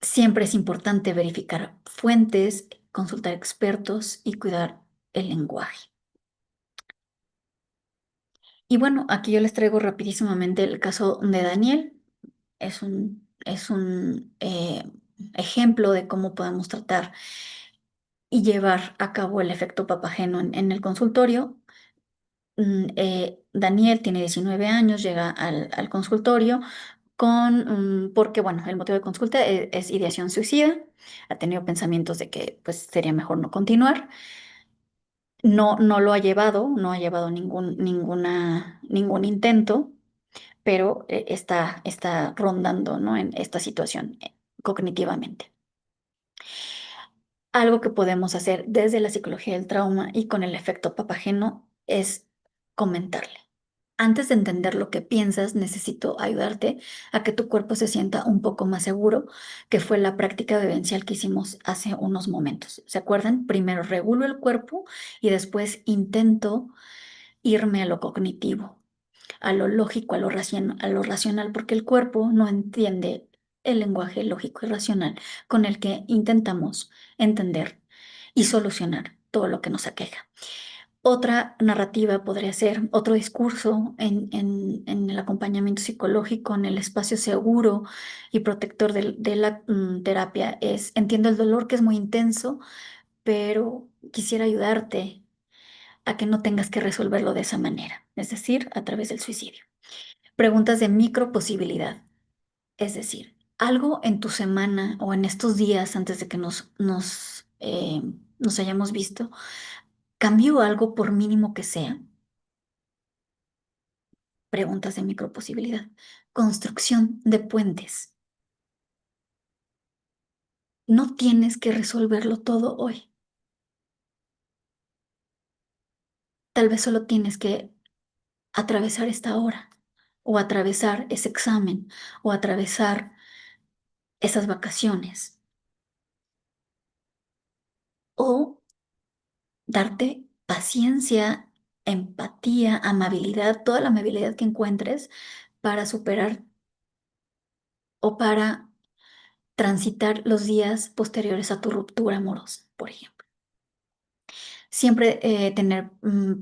Siempre es importante verificar fuentes, consultar expertos y cuidar el lenguaje. Y bueno, aquí yo les traigo rapidísimamente el caso de Daniel. Es un ejemplo de cómo podemos tratar y llevar a cabo el efecto papageno en el consultorio. Daniel tiene 19 años, llega al consultorio porque, bueno, el motivo de consulta es ideación suicida. Ha tenido pensamientos de que pues sería mejor no continuar. No lo ha llevado, no ha llevado ningún intento, pero está rondando, ¿no? En esta situación cognitivamente. Algo que podemos hacer desde la psicología del trauma y con el efecto papageno es comentarle. Antes de entender lo que piensas, necesito ayudarte a que tu cuerpo se sienta un poco más seguro, que fue la práctica vivencial que hicimos hace unos momentos. ¿Se acuerdan? Primero regulo el cuerpo y después intento irme a lo cognitivo, a lo lógico, a lo racional, porque el cuerpo no entiende el lenguaje lógico y racional con el que intentamos entender y solucionar todo lo que nos aqueja. Otra narrativa podría ser otro discurso en el acompañamiento psicológico, en el espacio seguro y protector de la terapia. Entiendo el dolor que es muy intenso, pero quisiera ayudarte a que no tengas que resolverlo de esa manera, es decir, a través del suicidio. Preguntas de microposibilidad, es decir, algo en tu semana o en estos días antes de que nos hayamos visto, ¿cambió algo por mínimo que sea? Preguntas de microposibilidad. Construcción de puentes. No tienes que resolverlo todo hoy. Tal vez solo tienes que atravesar esta hora o atravesar ese examen o atravesar esas vacaciones o darte paciencia, empatía, amabilidad, toda la amabilidad que encuentres para superar o para transitar los días posteriores a tu ruptura amorosa, por ejemplo. Siempre tener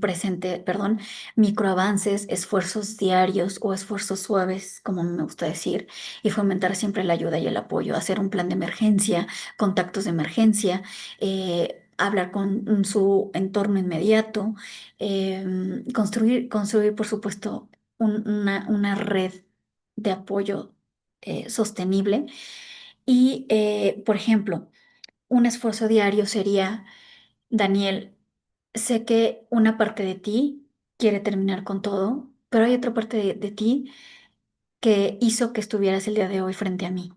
presente, perdón, microavances, esfuerzos diarios o esfuerzos suaves, como me gusta decir, y fomentar siempre la ayuda y el apoyo, hacer un plan de emergencia, contactos de emergencia, hablar con su entorno inmediato, construir, por supuesto, una red de apoyo sostenible. Y, por ejemplo, un esfuerzo diario sería, Daniel, sé que una parte de ti quiere terminar con todo, pero hay otra parte de ti que hizo que estuvieras el día de hoy frente a mí.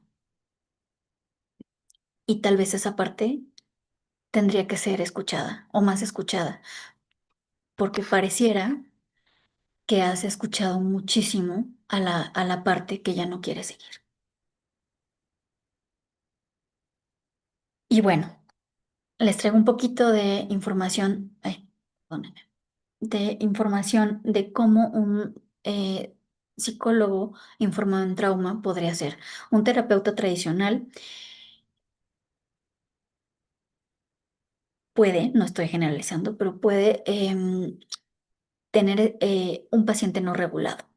Y tal vez esa parte tendría que ser escuchada o más escuchada, porque pareciera que has escuchado muchísimo a la parte que ya no quiere seguir. Y bueno, les traigo un poquito de información, ay, perdónenme, de información de cómo un psicólogo informado en trauma podría ser. Un terapeuta tradicional puede, no estoy generalizando, pero puede tener un paciente no regulado.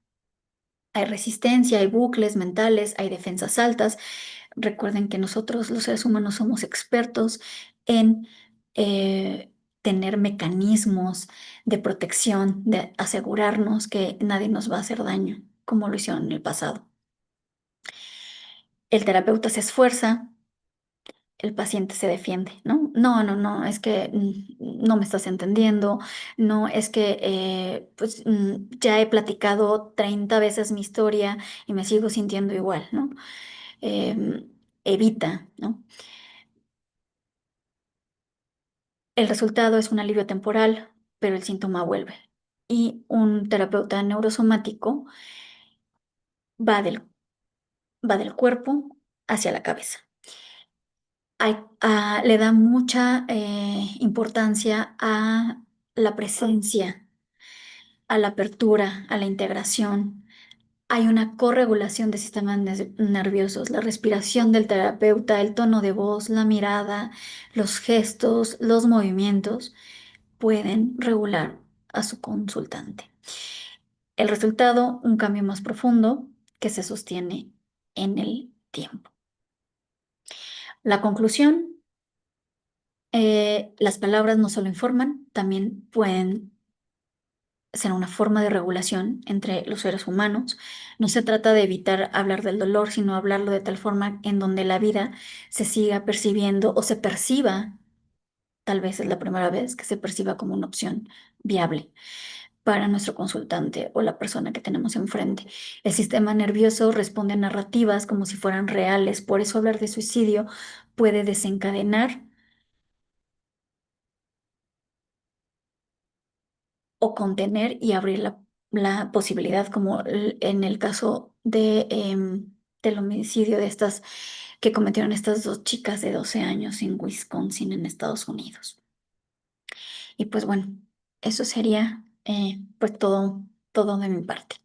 Hay resistencia, hay bucles mentales, hay defensas altas. Recuerden que nosotros, los seres humanos, somos expertos en tener mecanismos de protección, de asegurarnos que nadie nos va a hacer daño, como lo hicieron en el pasado. El terapeuta se esfuerza, el paciente se defiende, ¿no? No, no, no, es que no me estás entendiendo, no, es que pues ya he platicado 30 veces mi historia y me sigo sintiendo igual, ¿no? Evita, ¿no? El resultado es un alivio temporal, pero el síntoma vuelve. Y un terapeuta neurosomático va del, va del cuerpo hacia la cabeza. Le da mucha importancia a la presencia, a la apertura, a la integración. Hay una corregulación de sistemas nerviosos, la respiración del terapeuta, el tono de voz, la mirada, los gestos, los movimientos pueden regular a su consultante. El resultado, un cambio más profundo que se sostiene en el tiempo. La conclusión, las palabras no solo informan, también pueden ser una forma de regulación entre los seres humanos. No se trata de evitar hablar del dolor, sino hablarlo de tal forma en donde la vida se siga percibiendo o se perciba, tal vez es la primera vez que se perciba como una opción viable para nuestro consultante o la persona que tenemos enfrente. El sistema nervioso responde a narrativas como si fueran reales, por eso hablar de suicidio puede desencadenar o contener y abrir la posibilidad, como en el caso del homicidio de estas que cometieron estas dos chicas de 12 años en Wisconsin, en Estados Unidos. Y pues bueno, eso sería pues todo de mi parte.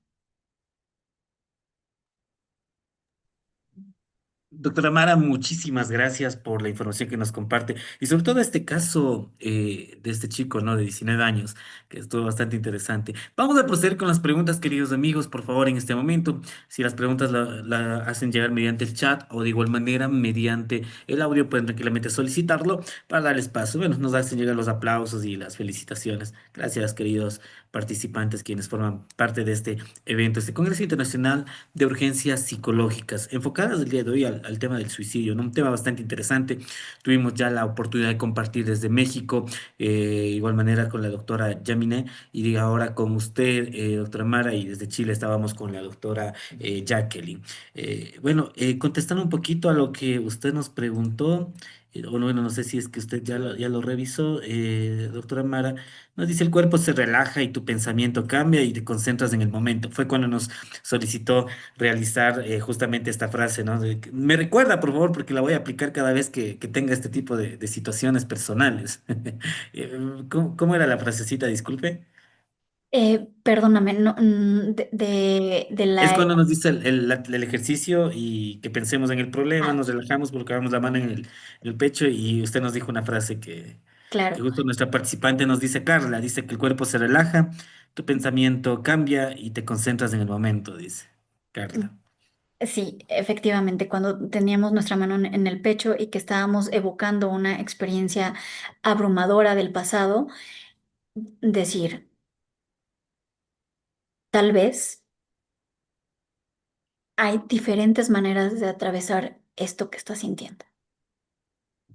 Doctora Mara, muchísimas gracias por la información que nos comparte y sobre todo este caso de este chico, ¿no? De 19 años, que estuvo bastante interesante. Vamos a proceder con las preguntas, queridos amigos, por favor, en este momento. Si las preguntas la hacen llegar mediante el chat o de igual manera mediante el audio, pueden tranquilamente solicitarlo para darles paso. Bueno, nos hacen llegar los aplausos y las felicitaciones. Gracias, queridos participantes, quienes forman parte de este evento, este Congreso Internacional de Urgencias Psicológicas, enfocadas el día de hoy al tema del suicidio, ¿no? Un tema bastante interesante. Tuvimos ya la oportunidad de compartir desde México, igual manera con la doctora Yamine, y diga ahora con usted, doctora Mara, y desde Chile estábamos con la doctora Jacqueline. Bueno, contestando un poquito a lo que usted nos preguntó, o bueno, no sé si es que usted ya lo revisó, doctora Mara, nos dice el cuerpo se relaja y tu pensamiento cambia y te concentras en el momento. Fue cuando nos solicitó realizar justamente esta frase, ¿no? Me recuerda, por favor, porque la voy a aplicar cada vez que tenga este tipo de situaciones personales. ¿Cómo era la frasecita? Disculpe. Perdóname, no, de Es la, cuando nos dice el ejercicio y que pensemos en el problema, ah, nos relajamos, colocamos la mano en el pecho y usted nos dijo una frase que claro, justo nuestra participante nos dice, Carla, dice que el cuerpo se relaja, tu pensamiento cambia y te concentras en el momento, dice mm, Carla. sí, efectivamente, cuando teníamos nuestra mano en el pecho y que estábamos evocando una experiencia abrumadora del pasado, decir, tal vez hay diferentes maneras de atravesar esto que estás sintiendo.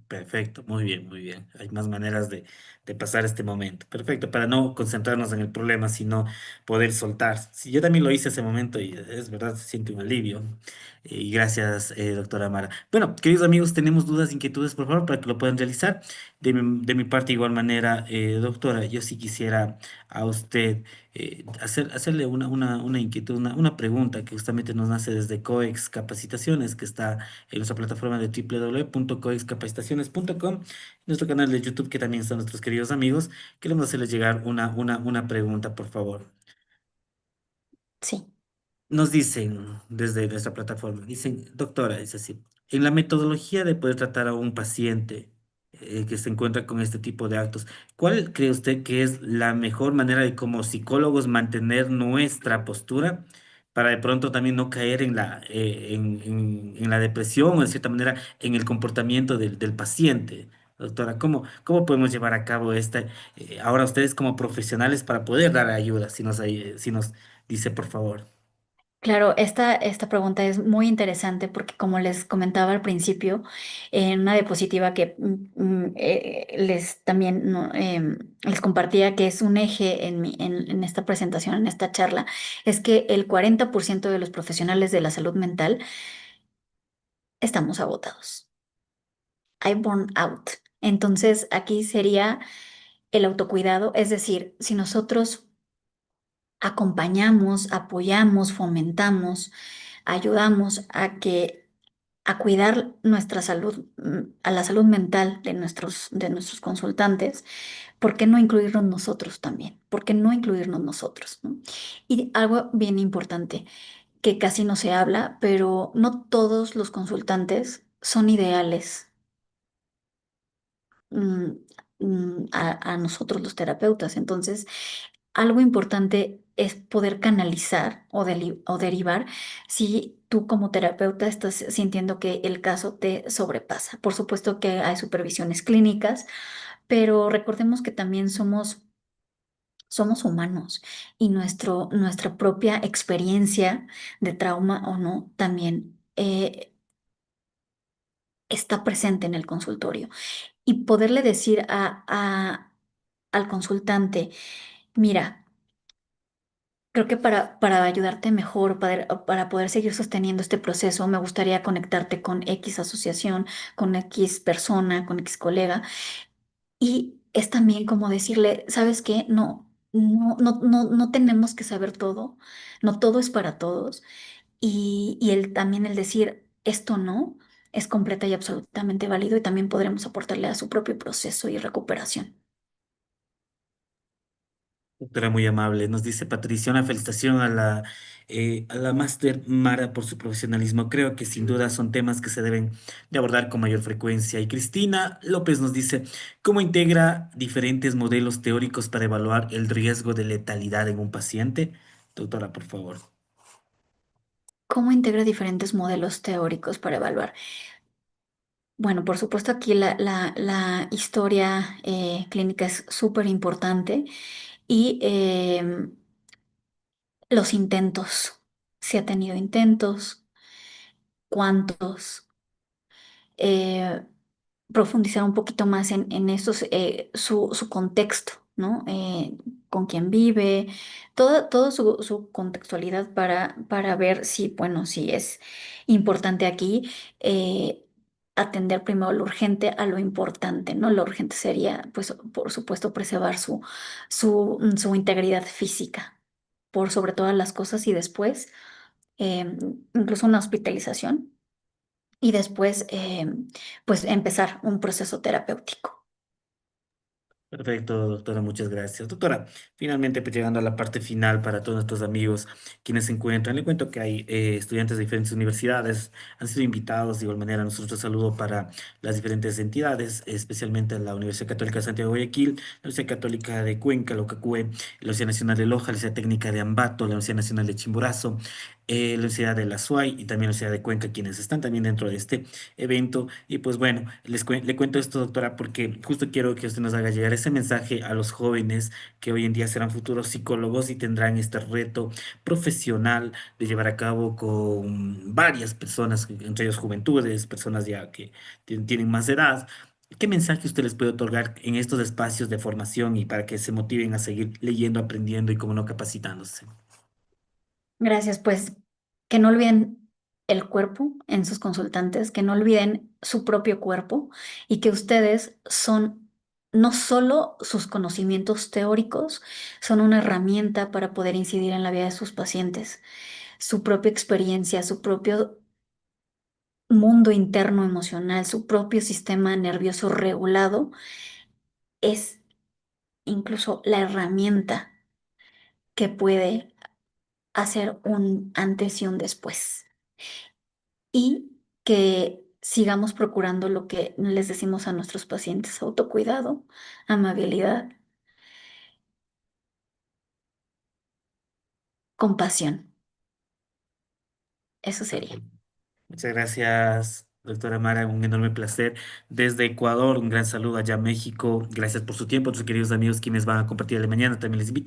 Perfecto, muy bien, muy bien. Hay más maneras de pasar este momento. Perfecto, para no concentrarnos en el problema, sino poder soltar. Sí, yo también lo hice ese momento y es verdad, se siente un alivio. Y gracias, doctora Mara. Bueno, queridos amigos, tenemos dudas, inquietudes, por favor, para que lo puedan realizar. De mi parte, de igual manera, doctora, yo sí quisiera a usted hacerle una inquietud, una pregunta que justamente nos nace desde COEX Capacitaciones, que está en nuestra plataforma de www.coexcapacitaciones.com, nuestro canal de YouTube, que también están nuestros queridos amigos. Queremos hacerles llegar una pregunta, por favor. Sí. Nos dicen desde nuestra plataforma, dicen, doctora, es así, en la metodología de poder tratar a un paciente que se encuentra con este tipo de actos, ¿cuál cree usted que es la mejor manera de como psicólogos mantener nuestra postura para de pronto también no caer en la depresión o de cierta manera en el comportamiento del paciente? Doctora, ¿cómo podemos llevar a cabo ahora ustedes como profesionales para poder dar ayuda? Si nos dice, por favor. Claro, esta pregunta es muy interesante porque como les comentaba al principio, en una diapositiva que les también no, les compartía que es un eje en esta presentación, en esta charla, es que el 40% de los profesionales de la salud mental estamos agotados. Hay burnout. Entonces, aquí sería el autocuidado, es decir, si nosotros acompañamos, apoyamos, fomentamos, ayudamos a cuidar nuestra salud, a la salud mental de nuestros consultantes, ¿por qué no incluirnos nosotros también? ¿Por qué no incluirnos nosotros? ¿No? Y algo bien importante que casi no se habla, pero no todos los consultantes son ideales mm, a nosotros los terapeutas. Entonces, algo importante es poder canalizar o derivar si tú como terapeuta estás sintiendo que el caso te sobrepasa. Por supuesto que hay supervisiones clínicas, pero recordemos que también somos humanos y nuestra propia experiencia de trauma o no también está presente en el consultorio. Y poderle decir al consultante, mira, creo que para ayudarte mejor, para poder seguir sosteniendo este proceso, me gustaría conectarte con X asociación, con X persona, con X colega. Y es también como decirle, ¿sabes qué? No, no, no, no, no tenemos que saber todo, no todo es para todos. Y también el decir, esto no, es completa y absolutamente válido y también podremos aportarle a su propio proceso y recuperación. Doctora muy amable, nos dice Patricia, una felicitación a la máster Mara por su profesionalismo. Creo que sin duda son temas que se deben de abordar con mayor frecuencia. Y Cristina López nos dice, ¿cómo integra diferentes modelos teóricos para evaluar el riesgo de letalidad en un paciente? Doctora, por favor. ¿Cómo integra diferentes modelos teóricos para evaluar? Bueno, por supuesto aquí la historia clínica es súper importante y los intentos, si ha tenido intentos, cuántos, eh, profundizar un poquito más en esos, su contexto, ¿no? Con quién vive, todo su contextualidad para ver si, bueno, si es importante aquí atender primero lo urgente a lo importante, ¿no? Lo urgente sería, pues, por supuesto, preservar su integridad física por sobre todas las cosas y después, incluso una hospitalización y después pues empezar un proceso terapéutico. Perfecto, doctora, muchas gracias. Doctora, finalmente pues, llegando a la parte final para todos nuestros amigos quienes se encuentran, le cuento que hay estudiantes de diferentes universidades, han sido invitados de igual manera a nosotros saludo para las diferentes entidades, especialmente la Universidad Católica de Santiago de Guayaquil, la Universidad Católica de Cuenca, la UCACUE, la Universidad Nacional de Loja, la Universidad Técnica de Ambato, la Universidad Nacional de Chimborazo, la Universidad de la SUAY y también la Universidad de Cuenca, quienes están también dentro de este evento. Y pues bueno, le cuento esto, doctora, porque justo quiero que usted nos haga llegar ese mensaje a los jóvenes que hoy en día serán futuros psicólogos y tendrán este reto profesional de llevar a cabo con varias personas, entre ellos juventudes, personas ya que tienen más edad. ¿Qué mensaje usted les puede otorgar en estos espacios de formación y para que se motiven a seguir leyendo, aprendiendo y como no capacitándose? Gracias, pues que no olviden el cuerpo en sus consultantes, que no olviden su propio cuerpo y que ustedes son no solo sus conocimientos teóricos, son una herramienta para poder incidir en la vida de sus pacientes. Su propia experiencia, su propio mundo interno emocional, su propio sistema nervioso regulado es incluso la herramienta que puede hacer un antes y un después. Y que sigamos procurando lo que les decimos a nuestros pacientes: autocuidado, amabilidad, compasión. Eso sería. Muchas gracias, doctora Mara, un enorme placer. Desde Ecuador, un gran saludo allá a México. Gracias por su tiempo, tus queridos amigos quienes van a compartir de mañana. También les invito.